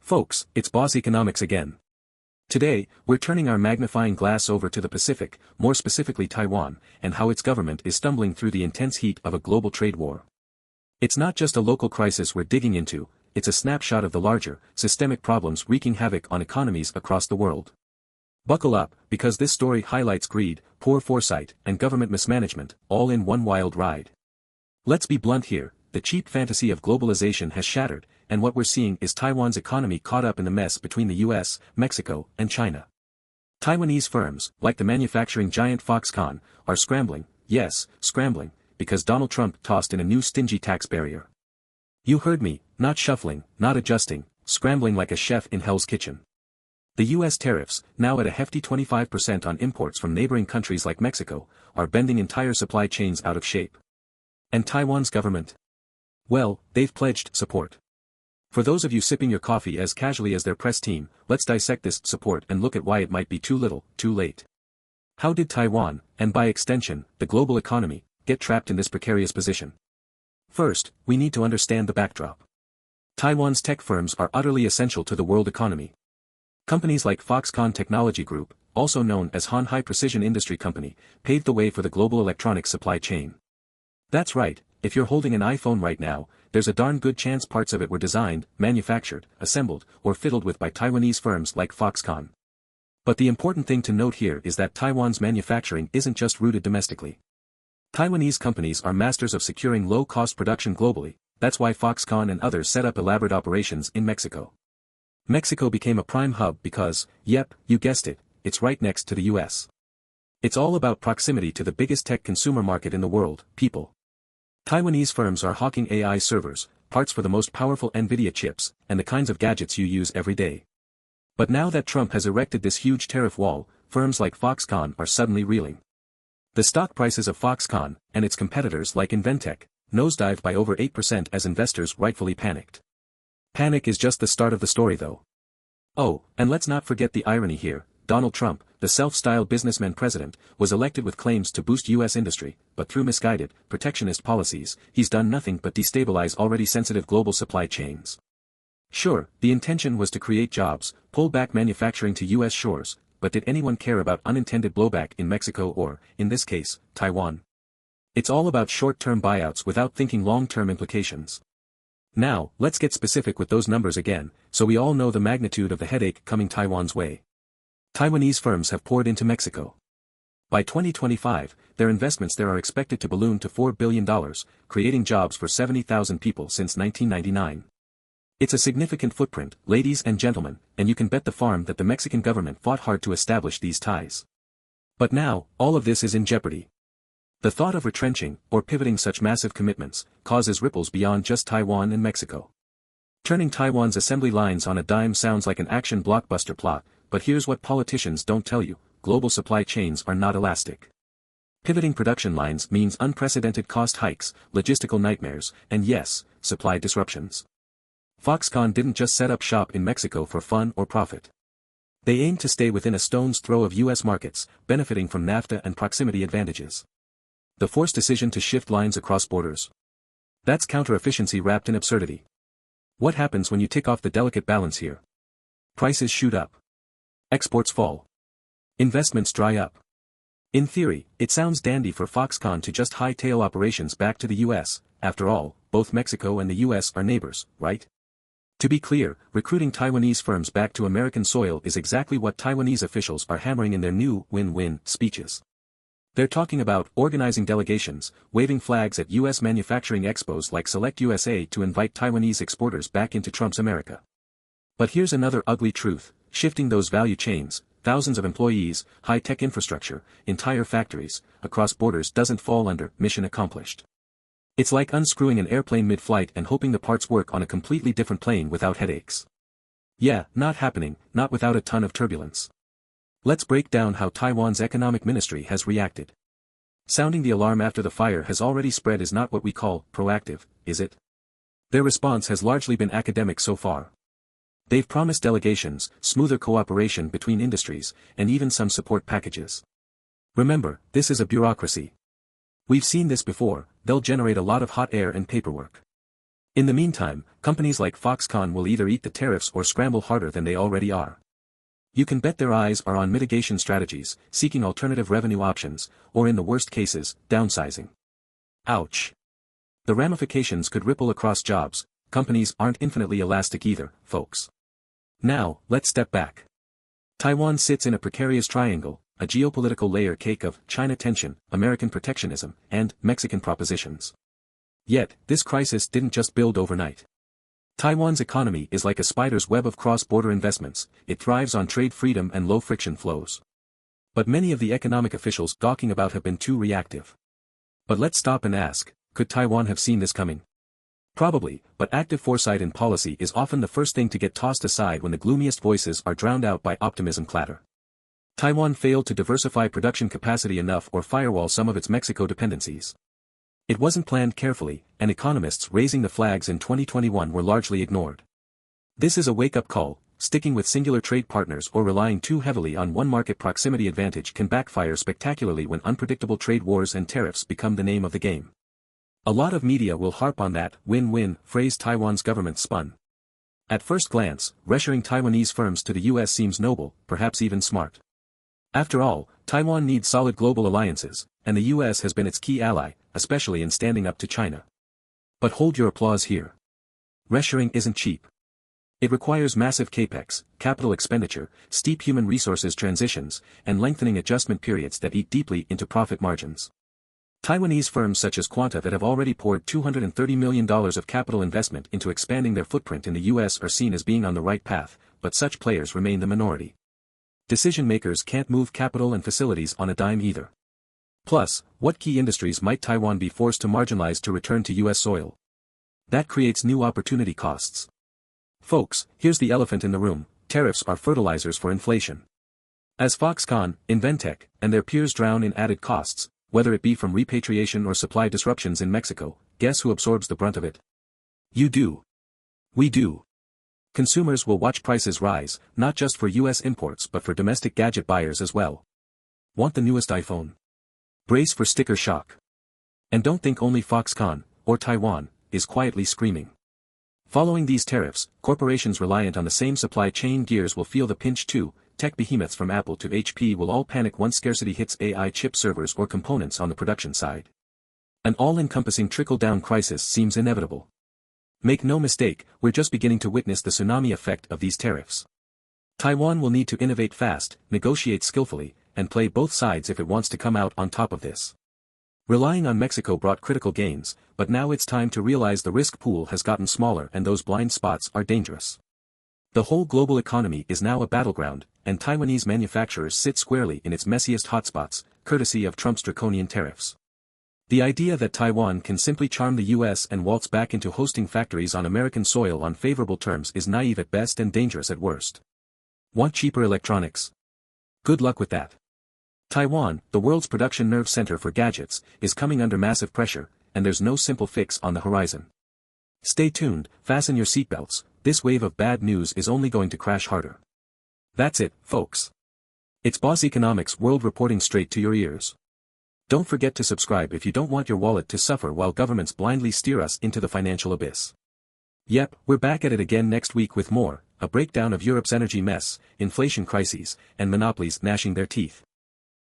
Folks, it's Boss Economics again. Today, we're turning our magnifying glass over to the Pacific, more specifically Taiwan, and how its government is stumbling through the intense heat of a global trade war. It's not just a local crisis we're digging into, it's a snapshot of the larger, systemic problems wreaking havoc on economies across the world. Buckle up, because this story highlights greed, poor foresight, and government mismanagement, all in one wild ride. Let's be blunt here, the cheap fantasy of globalization has shattered, and what we're seeing is Taiwan's economy caught up in the mess between the US, Mexico, and China. Taiwanese firms, like the manufacturing giant Foxconn, are scrambling, yes, scrambling, because Donald Trump tossed in a new stingy tax barrier. You heard me, not shuffling, not adjusting, scrambling like a chef in Hell's Kitchen. The US tariffs, now at a hefty 25% on imports from neighboring countries like Mexico, are bending entire supply chains out of shape. And Taiwan's government? Well, they've pledged support. For those of you sipping your coffee as casually as their press team, let's dissect this support and look at why it might be too little, too late. How did Taiwan, and by extension, the global economy, get trapped in this precarious position? First, we need to understand the backdrop. Taiwan's tech firms are utterly essential to the world economy. Companies like Foxconn Technology Group, also known as Han High Precision Industry Company, paved the way for the global electronics supply chain. That's right, if you're holding an iPhone right now, there's a darn good chance parts of it were designed, manufactured, assembled, or fiddled with by Taiwanese firms like Foxconn. But the important thing to note here is that Taiwan's manufacturing isn't just rooted domestically. Taiwanese companies are masters of securing low-cost production globally, that's why Foxconn and others set up elaborate operations in Mexico. Mexico became a prime hub because, yep, you guessed it, it's right next to the US. It's all about proximity to the biggest tech consumer market in the world, people. Taiwanese firms are hawking AI servers, parts for the most powerful NVIDIA chips, and the kinds of gadgets you use every day. But now that Trump has erected this huge tariff wall, firms like Foxconn are suddenly reeling. The stock prices of Foxconn, and its competitors like Inventec, nosedived by over 8% as investors rightfully panicked. Panic is just the start of the story though. Oh, and let's not forget the irony here, Donald Trump, the self-styled businessman president, was elected with claims to boost U.S. industry, but through misguided, protectionist policies, he's done nothing but destabilize already sensitive global supply chains. Sure, the intention was to create jobs, pull back manufacturing to U.S. shores, but did anyone care about unintended blowback in Mexico or, in this case, Taiwan? It's all about short-term buyouts without thinking long-term implications. Now, let's get specific with those numbers again, so we all know the magnitude of the headache coming Taiwan's way. Taiwanese firms have poured into Mexico. By 2025, their investments there are expected to balloon to $4 billion, creating jobs for 70,000 people since 1999. It's a significant footprint, ladies and gentlemen, and you can bet the farm that the Mexican government fought hard to establish these ties. But now, all of this is in jeopardy. The thought of retrenching, or pivoting such massive commitments, causes ripples beyond just Taiwan and Mexico. Turning Taiwan's assembly lines on a dime sounds like an action blockbuster plot, but here's what politicians don't tell you, global supply chains are not elastic. Pivoting production lines means unprecedented cost hikes, logistical nightmares, and yes, supply disruptions. Foxconn didn't just set up shop in Mexico for fun or profit. They aimed to stay within a stone's throw of U.S. markets, benefiting from NAFTA and proximity advantages. The forced decision to shift lines across borders. That's counter-efficiency wrapped in absurdity. What happens when you tick off the delicate balance here? Prices shoot up. Exports fall. Investments dry up. In theory, it sounds dandy for Foxconn to just hightail operations back to the US, after all, both Mexico and the US are neighbors, right? To be clear, recruiting Taiwanese firms back to American soil is exactly what Taiwanese officials are hammering in their new win-win speeches. They're talking about organizing delegations, waving flags at US manufacturing expos like Select USA to invite Taiwanese exporters back into Trump's America. But here's another ugly truth, shifting those value chains, thousands of employees, high-tech infrastructure, entire factories, across borders doesn't fall under mission accomplished. It's like unscrewing an airplane mid-flight and hoping the parts work on a completely different plane without headaches. Yeah, not happening, not without a ton of turbulence. Let's break down how Taiwan's economic ministry has reacted. Sounding the alarm after the fire has already spread is not what we call proactive, is it? Their response has largely been academic so far. They've promised delegations, smoother cooperation between industries, and even some support packages. Remember, this is a bureaucracy. We've seen this before, they'll generate a lot of hot air and paperwork. In the meantime, companies like Foxconn will either eat the tariffs or scramble harder than they already are. You can bet their eyes are on mitigation strategies, seeking alternative revenue options, or in the worst cases, downsizing. Ouch. The ramifications could ripple across jobs. Companies aren't infinitely elastic either, folks. Now, let's step back. Taiwan sits in a precarious triangle, a geopolitical layer cake of China tension, American protectionism, and Mexican propositions. Yet, this crisis didn't just build overnight. Taiwan's economy is like a spider's web of cross-border investments. It thrives on trade freedom and low-friction flows. But many of the economic officials gawking about have been too reactive. But let's stop and ask, could Taiwan have seen this coming? Probably, but active foresight in policy is often the first thing to get tossed aside when the gloomiest voices are drowned out by optimism clatter. Taiwan failed to diversify production capacity enough or firewall some of its Mexico dependencies. It wasn't planned carefully, and economists raising the flags in 2021 were largely ignored. This is a wake-up call. Sticking with singular trade partners or relying too heavily on one market proximity advantage can backfire spectacularly when unpredictable trade wars and tariffs become the name of the game. A lot of media will harp on that win-win phrase Taiwan's government spun. At first glance, reshoring Taiwanese firms to the US seems noble, perhaps even smart. After all, Taiwan needs solid global alliances, and the US has been its key ally, especially in standing up to China. But hold your applause here. Reshoring isn't cheap. It requires massive capex, capital expenditure, steep human resources transitions, and lengthening adjustment periods that eat deeply into profit margins. Taiwanese firms such as Quanta that have already poured $230 million of capital investment into expanding their footprint in the US are seen as being on the right path, but such players remain the minority. Decision-makers can't move capital and facilities on a dime either. Plus, what key industries might Taiwan be forced to marginalize to return to US soil? That creates new opportunity costs. Folks, here's the elephant in the room: tariffs are fertilizers for inflation. As Foxconn, Inventec, and their peers drown in added costs, whether it be from repatriation or supply disruptions in Mexico, guess who absorbs the brunt of it? You do. We do. Consumers will watch prices rise, not just for US imports but for domestic gadget buyers as well. Want the newest iPhone? Brace for sticker shock. And don't think only Foxconn, or Taiwan, is quietly screaming. Following these tariffs, corporations reliant on the same supply chain gears will feel the pinch too. Tech behemoths from Apple to HP will all panic once scarcity hits AI chip servers or components on the production side. An all-encompassing trickle-down crisis seems inevitable. Make no mistake, we're just beginning to witness the tsunami effect of these tariffs. Taiwan will need to innovate fast, negotiate skillfully, and play both sides if it wants to come out on top of this. Relying on Mexico brought critical gains, but now it's time to realize the risk pool has gotten smaller and those blind spots are dangerous. The whole global economy is now a battleground, and Taiwanese manufacturers sit squarely in its messiest hotspots, courtesy of Trump's draconian tariffs. The idea that Taiwan can simply charm the US and waltz back into hosting factories on American soil on favorable terms is naive at best and dangerous at worst. Want cheaper electronics? Good luck with that. Taiwan, the world's production nerve center for gadgets, is coming under massive pressure, and there's no simple fix on the horizon. Stay tuned, fasten your seatbelts, this wave of bad news is only going to crash harder. That's it, folks. It's Boss Economics World reporting straight to your ears. Don't forget to subscribe if you don't want your wallet to suffer while governments blindly steer us into the financial abyss. Yep, we're back at it again next week with more, a breakdown of Europe's energy mess, inflation crises, and monopolies gnashing their teeth.